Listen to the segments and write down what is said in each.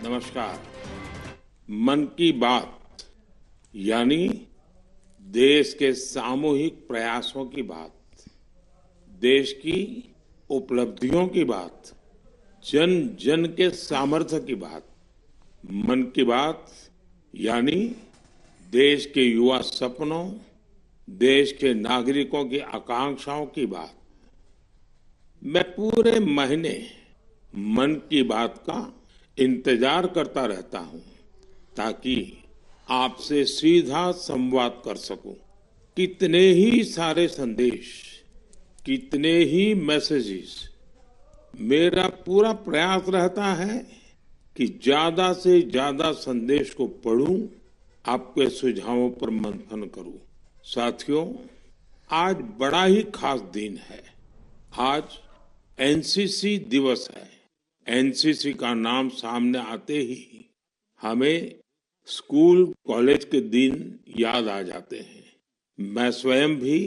नमस्कार। मन की बात यानी देश के सामूहिक प्रयासों की बात, देश की उपलब्धियों की बात, जन जन के सामर्थ्य की बात। मन की बात यानी देश के युवा सपनों, देश के नागरिकों की आकांक्षाओं की बात। मैं पूरे महीने मन की बात का इंतजार करता रहता हूं ताकि आपसे सीधा संवाद कर सकूं। कितने ही सारे संदेश, कितने ही मैसेजेस। मेरा पूरा प्रयास रहता है कि ज्यादा से ज्यादा संदेश को पढूं, आपके सुझावों पर मंथन करूं। साथियों, आज बड़ा ही खास दिन है। आज एनसीसी दिवस है। एनसीसी का नाम सामने आते ही हमें स्कूल कॉलेज के दिन याद आ जाते हैं। मैं स्वयं भी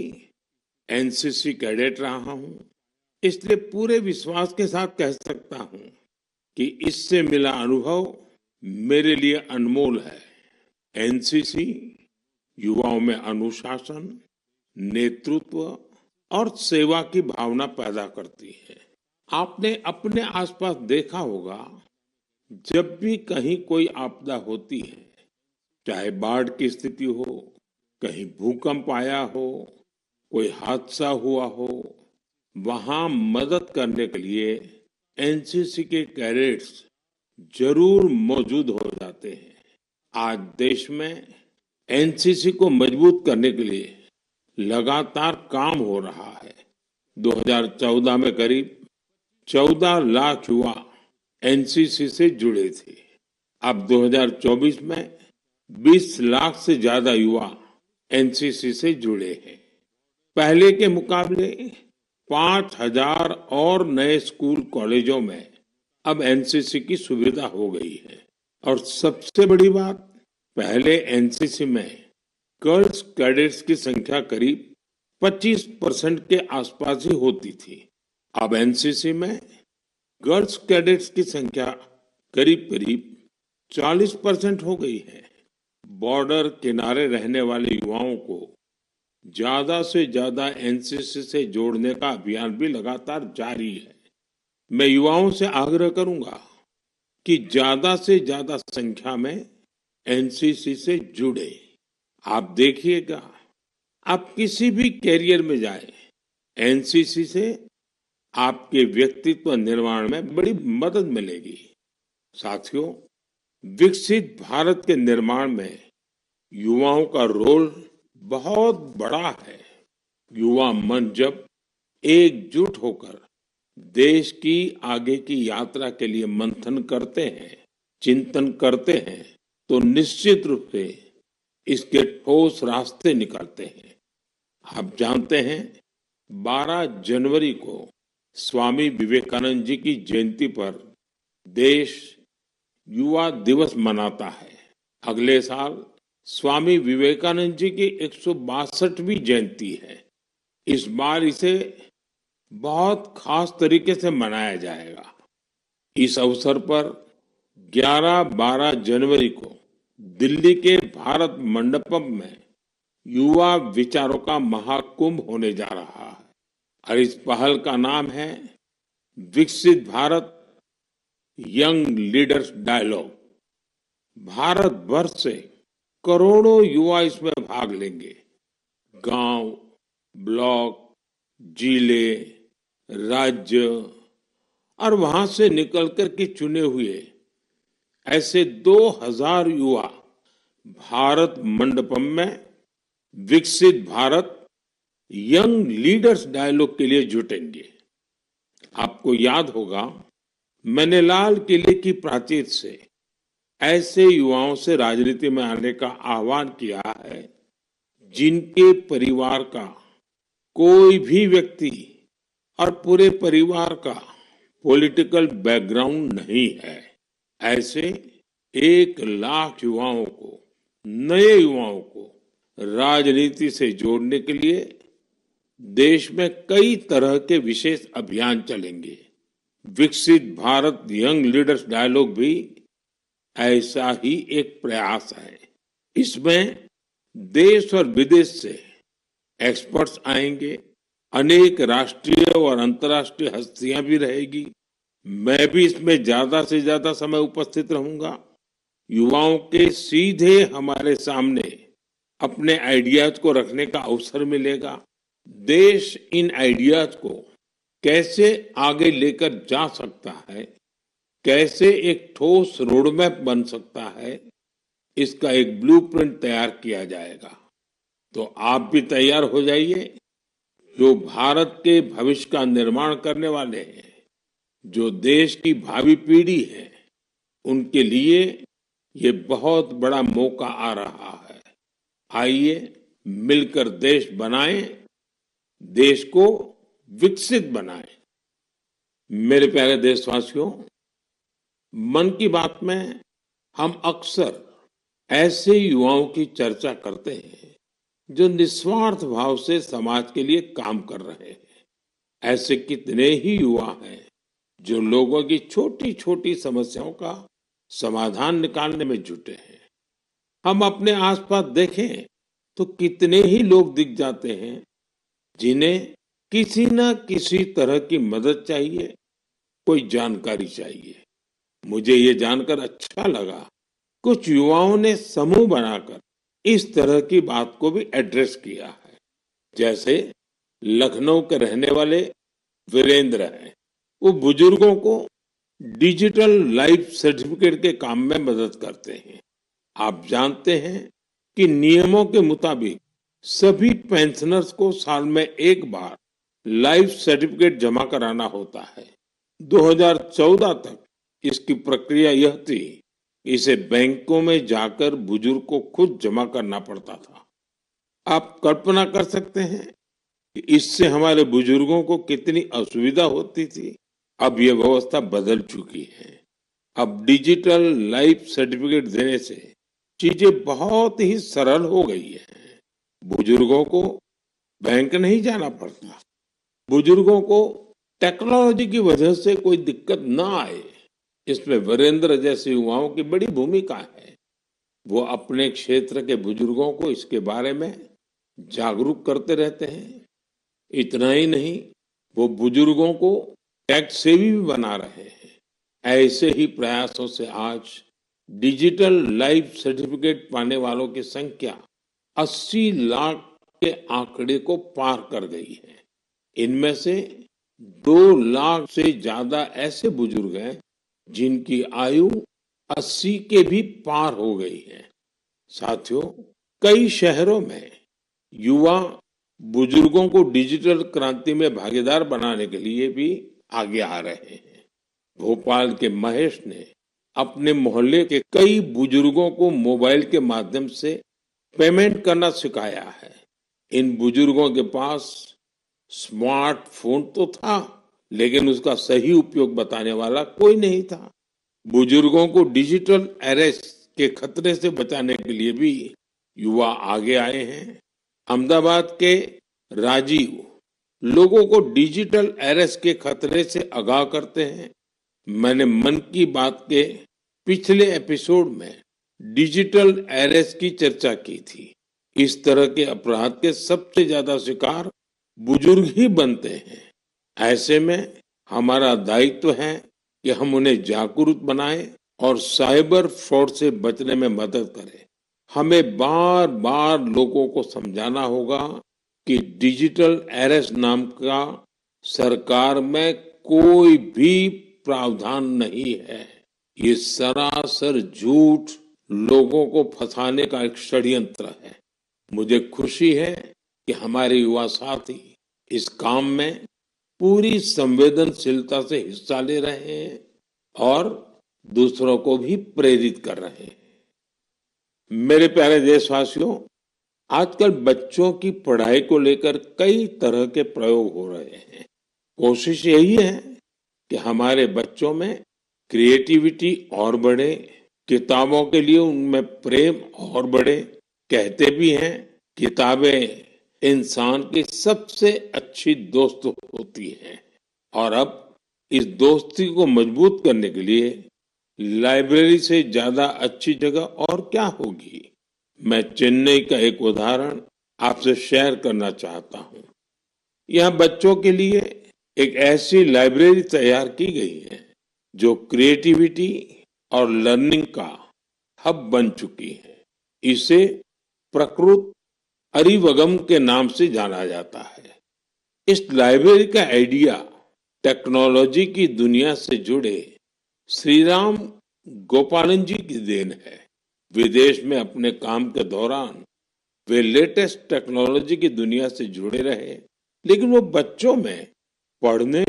एनसीसी कैडेट रहा हूं, इसलिए पूरे विश्वास के साथ कह सकता हूं कि इससे मिला अनुभव मेरे लिए अनमोल है। एनसीसी युवाओं में अनुशासन, नेतृत्व और सेवा की भावना पैदा करती है। आपने अपने आसपास देखा होगा, जब भी कहीं कोई आपदा होती है, चाहे बाढ़ की स्थिति हो, कहीं भूकंप आया हो, कोई हादसा हुआ हो, वहां मदद करने के लिए एनसीसी के कैडेट्स जरूर मौजूद हो जाते हैं। आज देश में एनसीसी को मजबूत करने के लिए लगातार काम हो रहा है। 2014 में करीब 14 लाख युवा एनसीसी से जुड़े थे। अब 2024 में 20 लाख से ज्यादा युवा एनसीसी से जुड़े हैं। पहले के मुकाबले 5,000 और नए स्कूल कॉलेजों में अब एनसीसी की सुविधा हो गई है। और सबसे बड़ी बात, पहले एनसीसी में गर्ल्स कैडेट्स की संख्या करीब 25% के आसपास ही होती थी। अब एनसीसी में गर्ल्स कैडेट्स की संख्या करीब करीब 40% हो गई है। बॉर्डर किनारे रहने वाले युवाओं को ज्यादा से ज्यादा एनसीसी से जोड़ने का अभियान भी लगातार जारी है। मैं युवाओं से आग्रह करूंगा कि ज्यादा से ज्यादा संख्या में एनसीसी से जुड़े। आप देखिएगा, आप किसी भी कैरियर में जाए, एनसीसी से आपके व्यक्तित्व निर्माण में बड़ी मदद मिलेगी। साथियों, विकसित भारत के निर्माण में युवाओं का रोल बहुत बड़ा है। युवा मन जब एकजुट होकर देश की आगे की यात्रा के लिए मंथन करते हैं, चिंतन करते हैं, तो निश्चित रूप से इसके ठोस रास्ते निकलते हैं। आप जानते हैं, 12 जनवरी को स्वामी विवेकानंद जी की जयंती पर देश युवा दिवस मनाता है। अगले साल स्वामी विवेकानंद जी की 162वीं जयंती है। इस बार इसे बहुत खास तरीके से मनाया जाएगा। इस अवसर पर 11-12 जनवरी को दिल्ली के भारत मंडपम में युवा विचारों का महाकुंभ होने जा रहा है। और इस पहल का नाम है Viksit Bharat young leaders dialogue. Bharat भर से करोड़ों युवा इसमें भाग लेंगे। गांव, ब्लॉक, जिले, राज्य और वहां से निकलकर के चुने हुए ऐसे 2000 युवा भारत मंडपम में विकसित भारत यंग लीडर्स डायलॉग के लिए जुटेंगे। आपको याद होगा, मैंने लाल किले की प्राचीर से ऐसे युवाओं से राजनीति में आने का आह्वान किया है जिनके परिवार का कोई भी व्यक्ति और पूरे परिवार का पॉलिटिकल बैकग्राउंड नहीं है। ऐसे 1 लाख युवाओं को, नए युवाओं को राजनीति से जोड़ने के लिए देश में कई तरह के विशेष अभियान चलेंगे। विकसित भारत यंग लीडर्स डायलॉग भी ऐसा ही एक प्रयास है। इसमें देश और विदेश से एक्सपर्ट्स आएंगे, अनेक राष्ट्रीय और अंतर्राष्ट्रीय हस्तियां भी रहेगी। मैं भी इसमें ज्यादा से ज्यादा समय उपस्थित रहूंगा। युवाओं के सीधे हमारे सामने अपने आइडियाज को रखने का अवसर मिलेगा। देश इन आइडियाज को कैसे आगे लेकर जा सकता है, कैसे एक ठोस रोडमैप बन सकता है, इसका एक ब्लूप्रिंट तैयार किया जाएगा। तो आप भी तैयार हो जाइए। जो भारत के भविष्य का निर्माण करने वाले हैं, जो देश की भावी पीढ़ी है, उनके लिए ये बहुत बड़ा मौका आ रहा है। आइए मिलकर देश बनाएं, देश को विकसित बनाएं। मेरे प्यारे देशवासियों, मन की बात में हम अक्सर ऐसे युवाओं की चर्चा करते हैं जो निस्वार्थ भाव से समाज के लिए काम कर रहे हैं। ऐसे कितने ही युवा हैं जो लोगों की छोटी छोटी समस्याओं का समाधान निकालने में जुटे हैं। हम अपने आसपास देखें तो कितने ही लोग दिख जाते हैं जिन्हें किसी न किसी तरह की मदद चाहिए, कोई जानकारी चाहिए। मुझे ये जानकर अच्छा लगा, कुछ युवाओं ने समूह बनाकर इस तरह की बात को भी एड्रेस किया है। जैसे लखनऊ के रहने वाले वीरेंद्र हैं, वो बुजुर्गों को डिजिटल लाइफ सर्टिफिकेट के काम में मदद करते हैं। आप जानते हैं कि नियमों के मुताबिक सभी पेंशनर्स को साल में एक बार लाइफ सर्टिफिकेट जमा कराना होता है। 2014 तक इसकी प्रक्रिया यह थी, इसे बैंकों में जाकर बुजुर्ग को खुद जमा करना पड़ता था। आप कल्पना कर सकते हैं कि इससे हमारे बुजुर्गों को कितनी असुविधा होती थी। अब यह व्यवस्था बदल चुकी है। अब डिजिटल लाइफ सर्टिफिकेट देने से चीजें बहुत ही सरल हो गई है। बुजुर्गों को बैंक नहीं जाना पड़ता। बुजुर्गों को टेक्नोलॉजी की वजह से कोई दिक्कत ना आए, इसमें वीरेंद्र जैसे युवाओं की बड़ी भूमिका है। वो अपने क्षेत्र के बुजुर्गों को इसके बारे में जागरूक करते रहते हैं। इतना ही नहीं, वो बुजुर्गों को टैक्स सेवी भी बना रहे हैं। ऐसे ही प्रयासों से आज डिजिटल लाइफ सर्टिफिकेट पाने वालों की संख्या 80 लाख के आंकड़े को पार कर गई है। इनमें से 2 लाख से ज्यादा ऐसे बुजुर्ग हैं जिनकी आयु 80 के भी पार हो गई है। साथियों, कई शहरों में युवा बुजुर्गों को डिजिटल क्रांति में भागीदार बनाने के लिए भी आगे आ रहे हैं। भोपाल के महेश ने अपने मोहल्ले के कई बुजुर्गों को मोबाइल के माध्यम से पेमेंट करना सिखाया है। इन बुजुर्गों के पास स्मार्टफोन तो था, लेकिन उसका सही उपयोग बताने वाला कोई नहीं था। बुजुर्गों को डिजिटल अरेस्ट के खतरे से बचाने के लिए भी युवा आगे आए हैं। अहमदाबाद के राजीव लोगों को डिजिटल अरेस्ट के खतरे से आगाह करते हैं। मैंने मन की बात के पिछले एपिसोड में डिजिटल अरेस्ट की चर्चा की थी। इस तरह के अपराध के सबसे ज्यादा शिकार बुजुर्ग ही बनते हैं। ऐसे में हमारा दायित्व है कि हम उन्हें जागरूक बनाएं और साइबर फ्रॉड से बचने में मदद करें। हमें बार बार लोगों को समझाना होगा कि डिजिटल अरेस्ट नाम का सरकार में कोई भी प्रावधान नहीं है। ये सरासर झूठ, लोगों को फंसाने का एक षड्यंत्र है। मुझे खुशी है कि हमारे युवा साथी इस काम में पूरी संवेदनशीलता से हिस्सा ले रहे हैं और दूसरों को भी प्रेरित कर रहे हैं। मेरे प्यारे देशवासियों, आजकल बच्चों की पढ़ाई को लेकर कई तरह के प्रयोग हो रहे हैं। कोशिश यही है कि हमारे बच्चों में क्रिएटिविटी और बढ़े, किताबों के लिए उनमें प्रेम और बढ़े। कहते भी हैं, किताबें इंसान की सबसे अच्छी दोस्त होती हैं। और अब इस दोस्ती को मजबूत करने के लिए लाइब्रेरी से ज्यादा अच्छी जगह और क्या होगी। मैं चेन्नई का एक उदाहरण आपसे शेयर करना चाहता हूं। यहाँ बच्चों के लिए एक ऐसी लाइब्रेरी तैयार की गई है जो क्रिएटिविटी और लर्निंग का हब बन चुकी है। इसे प्रकृत अरिवगम के नाम से जाना जाता है। इस लाइब्रेरी का आइडिया टेक्नोलॉजी की दुनिया से जुड़े श्रीराम गोपालन जी की देन है। विदेश में अपने काम के दौरान वे लेटेस्ट टेक्नोलॉजी की दुनिया से जुड़े रहे, लेकिन वो बच्चों में पढ़ने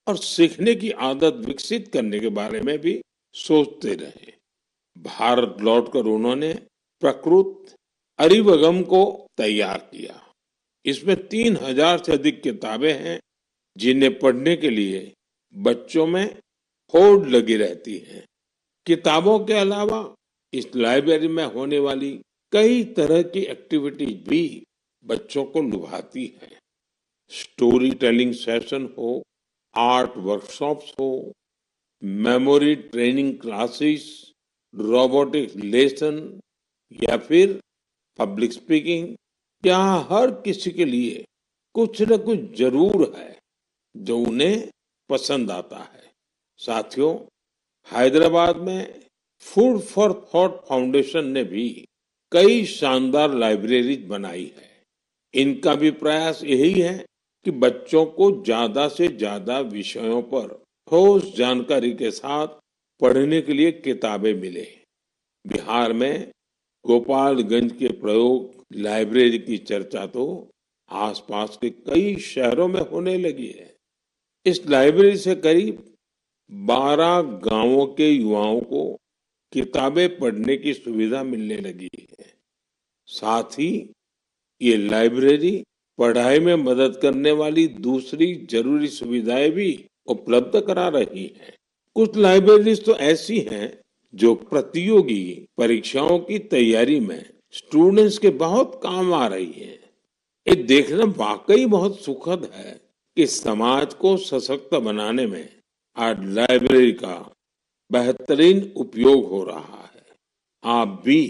और सीखने की आदत विकसित करने के बारे में भी सोचते रहे। भारत लौटकर उन्होंने प्रकृत अरिवगम को तैयार किया। इसमें 3,000 से अधिक किताबें हैं जिन्हें पढ़ने के लिए बच्चों में होड़ लगी रहती है। किताबों के अलावा इस लाइब्रेरी में होने वाली कई तरह की एक्टिविटीज भी बच्चों को लुभाती है। स्टोरी टेलिंग सेशन हो, आर्ट वर्कशॉप्स हो, memory training classes, robotics lesson या फिर पब्लिक स्पीकिंग, यहाँ हर किसी के लिए कुछ न कुछ जरूर है जो उन्हें पसंद आता है। साथियों, हैदराबाद में फूड फॉर थॉट फाउंडेशन ने भी कई शानदार लाइब्रेरीज बनाई है। इनका भी प्रयास यही है कि बच्चों को ज्यादा से ज्यादा विषयों पर ठोस जानकारी के साथ पढ़ने के लिए किताबें मिले। बिहार में गोपालगंज के प्रयोग लाइब्रेरी की चर्चा तो आसपास के कई शहरों में होने लगी है। इस लाइब्रेरी से करीब 12 गांवों के युवाओं को किताबें पढ़ने की सुविधा मिलने लगी है। साथ ही ये लाइब्रेरी पढ़ाई में मदद करने वाली दूसरी जरूरी सुविधाएं भी उपलब्ध करा रही है। कुछ लाइब्रेरीज तो ऐसी हैं जो प्रतियोगी परीक्षाओं की तैयारी में स्टूडेंट्स के बहुत काम आ रही है। ये देखना वाकई बहुत सुखद है कि समाज को सशक्त बनाने में आज लाइब्रेरी का बेहतरीन उपयोग हो रहा है। आप भी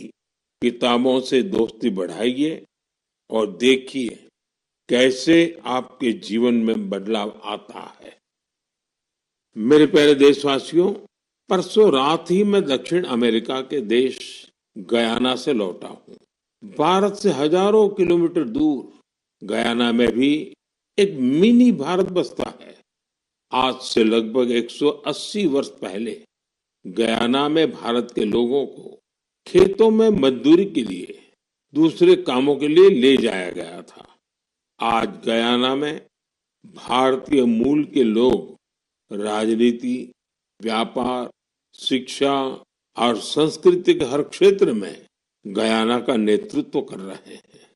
किताबों से दोस्ती बढ़ाइए और देखिए कैसे आपके जीवन में बदलाव आता है। मेरे प्यारे देशवासियों, परसों रात ही मैं दक्षिण अमेरिका के देश गयाना से लौटा हूँ। भारत से हजारों किलोमीटर दूर गयाना में भी एक मिनी भारत बसता है। आज से लगभग 180 वर्ष पहले गयाना में भारत के लोगों को खेतों में मजदूरी के लिए दूसरे कामों के लिए ले जाया गया था। आज गयाना में भारतीय मूल के लोग राजनीति, व्यापार, शिक्षा और संस्कृति के हर क्षेत्र में गयाना का नेतृत्व कर रहे हैं।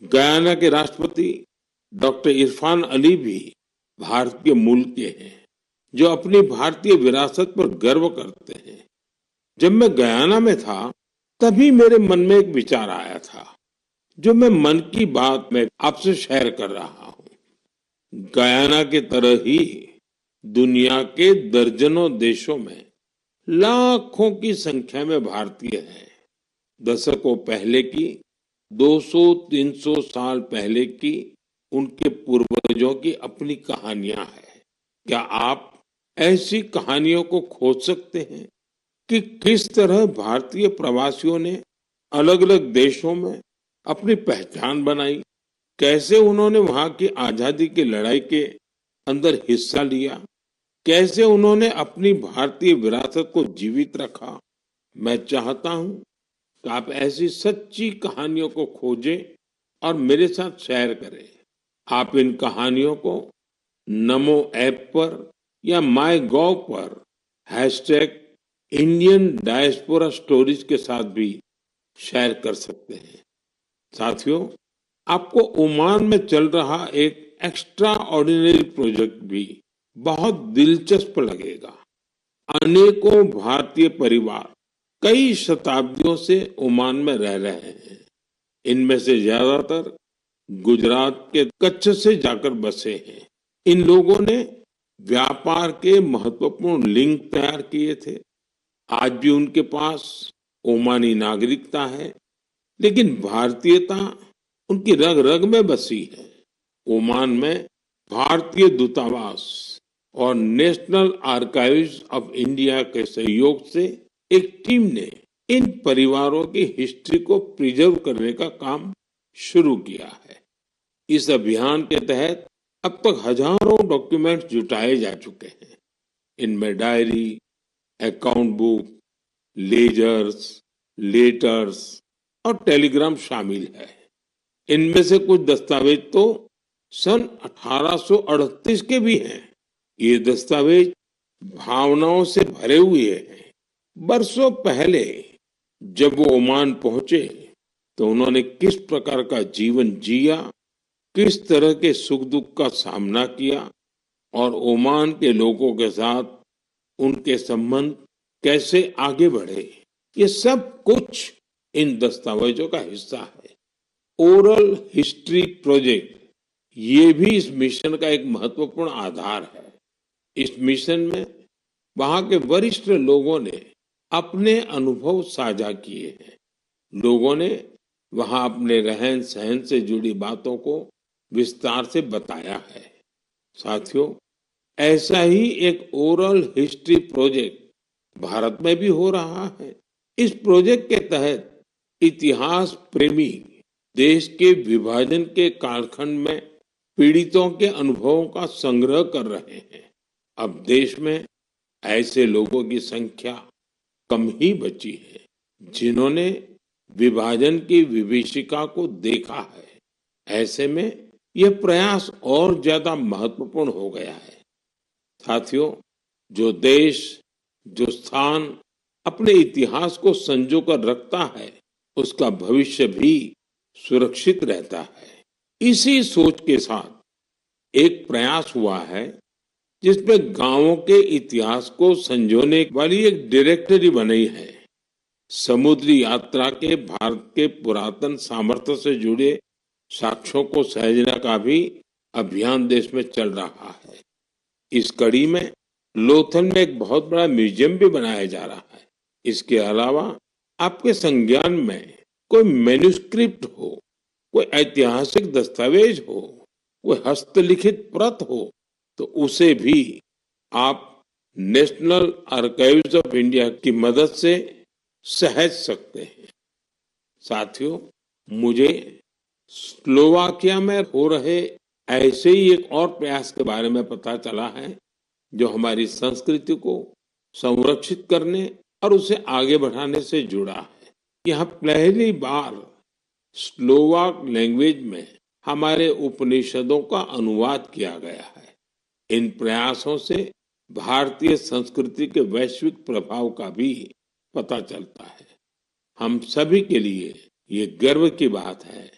गयाना के राष्ट्रपति डॉक्टर इरफान अली भी भारतीय मूल के हैं, जो अपनी भारतीय विरासत पर गर्व करते हैं। जब मैं गयाना में था, तभी मेरे मन में एक विचार आया था, जो मैं मन की बात में आपसे शेयर कर रहा हूँ। गयाना की तरह ही दुनिया के दर्जनों देशों में लाखों की संख्या में भारतीय हैं। दशकों पहले की, 200-300 साल पहले की उनके पूर्वजों की अपनी कहानियां हैं। क्या आप ऐसी कहानियों को खोज सकते हैं कि किस तरह भारतीय प्रवासियों ने अलग अलग देशों में अपनी पहचान बनाई, कैसे उन्होंने वहां की आजादी की लड़ाई के अंदर हिस्सा लिया, कैसे उन्होंने अपनी भारतीय विरासत को जीवित रखा। मैं चाहता हूं कि आप ऐसी सच्ची कहानियों को खोजें और मेरे साथ शेयर करें। आप इन कहानियों को नमो ऐप पर या माई गॉव पर #इंडियन डायस्पोरा स्टोरीज के साथ भी शेयर कर सकते हैं। साथियों, आपको ओमान में चल रहा एक एक्स्ट्रा ऑर्डिनरी प्रोजेक्ट भी बहुत दिलचस्प लगेगा। अनेकों भारतीय परिवार कई शताब्दियों से ओमान में रह रहे हैं। इनमें से ज्यादातर गुजरात के कच्छ से जाकर बसे हैं। इन लोगों ने व्यापार के महत्वपूर्ण लिंक तैयार किए थे। आज भी उनके पास ओमानी नागरिकता है, लेकिन भारतीयता उनकी रग रग में बसी है। ओमान में भारतीय दूतावास और नेशनल आर्काइव्स ऑफ इंडिया के सहयोग से एक टीम ने इन परिवारों की हिस्ट्री को प्रिजर्व करने का काम शुरू किया है। इस अभियान के तहत अब तक हजारों डॉक्यूमेंट्स जुटाए जा चुके हैं। इनमें diary, account book, ledgers, letters और टेलीग्राम शामिल है। इनमें से कुछ दस्तावेज तो सन 1838 के भी हैं। ये दस्तावेज भावनाओं से भरे हुए हैं। बरसों पहले जब वो ओमान पहुंचे तो उन्होंने किस प्रकार का जीवन जिया, किस तरह के सुख दुख का सामना किया और ओमान के लोगों के साथ उनके संबंध कैसे आगे बढ़े, ये सब कुछ इन दस्तावेजों का हिस्सा है। ओरल हिस्ट्री प्रोजेक्ट ये भी इस मिशन का एक महत्वपूर्ण आधार है। इस मिशन में वहां के वरिष्ठ लोगों ने अपने अनुभव साझा किए हैं। लोगों ने वहां अपने रहन सहन से जुड़ी बातों को विस्तार से बताया है। साथियों, ऐसा ही एक ओरल हिस्ट्री प्रोजेक्ट भारत में भी हो रहा है। इस प्रोजेक्ट के तहत इतिहास प्रेमी देश के विभाजन के कालखंड में पीड़ितों के अनुभवों का संग्रह कर रहे हैं। अब देश में ऐसे लोगों की संख्या कम ही बची है जिन्होंने विभाजन की विभीषिका को देखा है। ऐसे में यह प्रयास और ज्यादा महत्वपूर्ण हो गया है। साथियों, जो देश, जो स्थान अपने इतिहास को संजो कर रखता है, उसका भविष्य भी सुरक्षित रहता है। इसी सोच के साथ एक प्रयास हुआ है जिसमें गांवों के इतिहास को संजोने वाली एक डायरेक्टरी बनी है। समुद्री यात्रा के भारत के पुरातन सामर्थ्य से जुड़े साक्ष्यों को सहेजने का भी अभियान देश में चल रहा है। इस कड़ी में लोथल में एक बहुत बड़ा म्यूजियम भी बनाया जा रहा है। इसके अलावा आपके संज्ञान में कोई मैन्युस्क्रिप्ट हो, कोई ऐतिहासिक दस्तावेज हो, कोई हस्तलिखित प्रत हो, तो उसे भी आप नेशनल आर्काइव्स ऑफ इंडिया की मदद से सहेज सकते हैं। साथियों, मुझे स्लोवाकिया में हो रहे ऐसे ही एक और प्रयास के बारे में पता चला है जो हमारी संस्कृति को संरक्षित करने और उसे आगे बढ़ाने से जुड़ा है। यहाँ पहली बार स्लोवाक लैंग्वेज में हमारे उपनिषदों का अनुवाद किया गया है। इन प्रयासों से भारतीय संस्कृति के वैश्विक प्रभाव का भी पता चलता है। हम सभी के लिए ये गर्व की बात है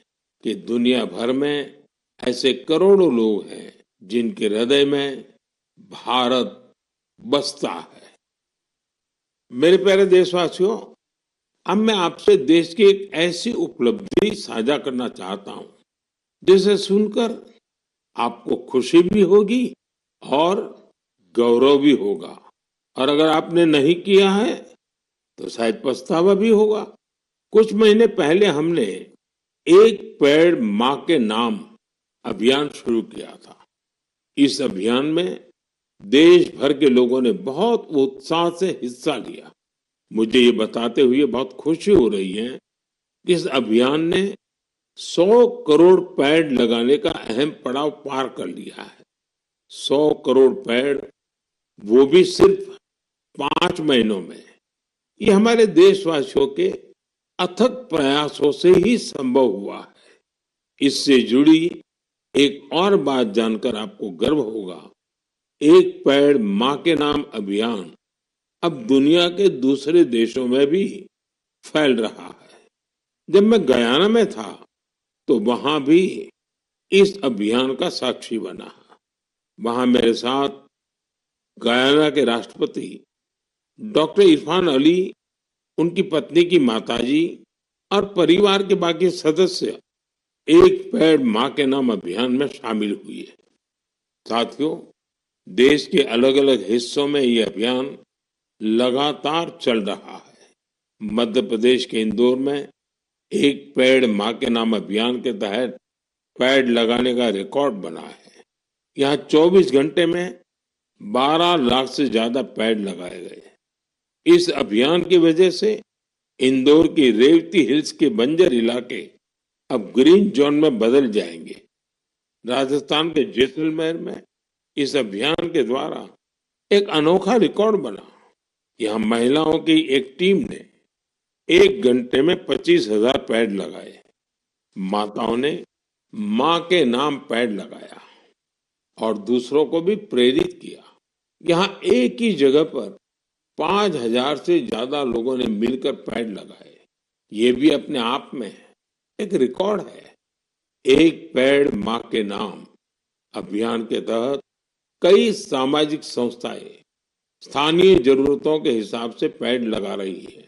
कि दुनिया भर में ऐसे करोड़ों लोग हैं जिनके हृदय में भारत बसता है। मेरे प्यारे देशवासियों, अब मैं आपसे देश की एक ऐसी उपलब्धि साझा करना चाहता हूं जिसे सुनकर आपको खुशी भी होगी और गौरव भी होगा, और अगर आपने नहीं किया है तो शायद पछतावा भी होगा। कुछ महीने पहले हमने एक पेड़ मां के नाम अभियान शुरू किया था। इस अभियान में देश भर के लोगों ने बहुत उत्साह से हिस्सा लिया। मुझे ये बताते हुए बहुत खुशी हो रही है कि इस अभियान ने 100 करोड़ पेड़ लगाने का अहम पड़ाव पार कर लिया है। 100 करोड़ पेड़, वो भी सिर्फ 5 महीनों में। ये हमारे देशवासियों के अथक प्रयासों से ही संभव हुआ है। इससे जुड़ी एक और बात जानकर आपको गर्व होगा। एक पेड़ मां के नाम अभियान अब दुनिया के दूसरे देशों में भी फैल रहा है। जब मैं गयाना में था तो वहां भी इस अभियान का साक्षी बना। वहां मेरे साथ गयाना के राष्ट्रपति डॉक्टर इरफान अली, उनकी पत्नी की माताजी और परिवार के बाकी सदस्य एक पेड़ मां के नाम अभियान में शामिल हुए। साथियों, देश के अलग अलग हिस्सों में ये अभियान लगातार चल रहा है। मध्य प्रदेश के इंदौर में एक पेड़ मां के नाम अभियान के तहत पेड़ लगाने का रिकॉर्ड बना है। यहाँ 24 घंटे में 12 लाख से ज्यादा पेड़ लगाए गए। इस अभियान की वजह से इंदौर की रेवती हिल्स के बंजर इलाके अब ग्रीन जोन में बदल जाएंगे। राजस्थान के जैसलमेर में इस अभियान के द्वारा एक अनोखा रिकॉर्ड बना। यहाँ महिलाओं की एक टीम ने 1 घंटे में 25,000 पेड़ लगाए। माताओं ने मां के नाम पेड़ लगाया और दूसरों को भी प्रेरित किया। यहाँ एक ही जगह पर 5,000 से ज्यादा लोगों ने मिलकर पेड़ लगाए। ये भी अपने आप में एक रिकॉर्ड है। एक पेड़ मां के नाम अभियान के तहत कई सामाजिक संस्थाएं स्थानीय जरूरतों के हिसाब से पेड़ लगा रही है।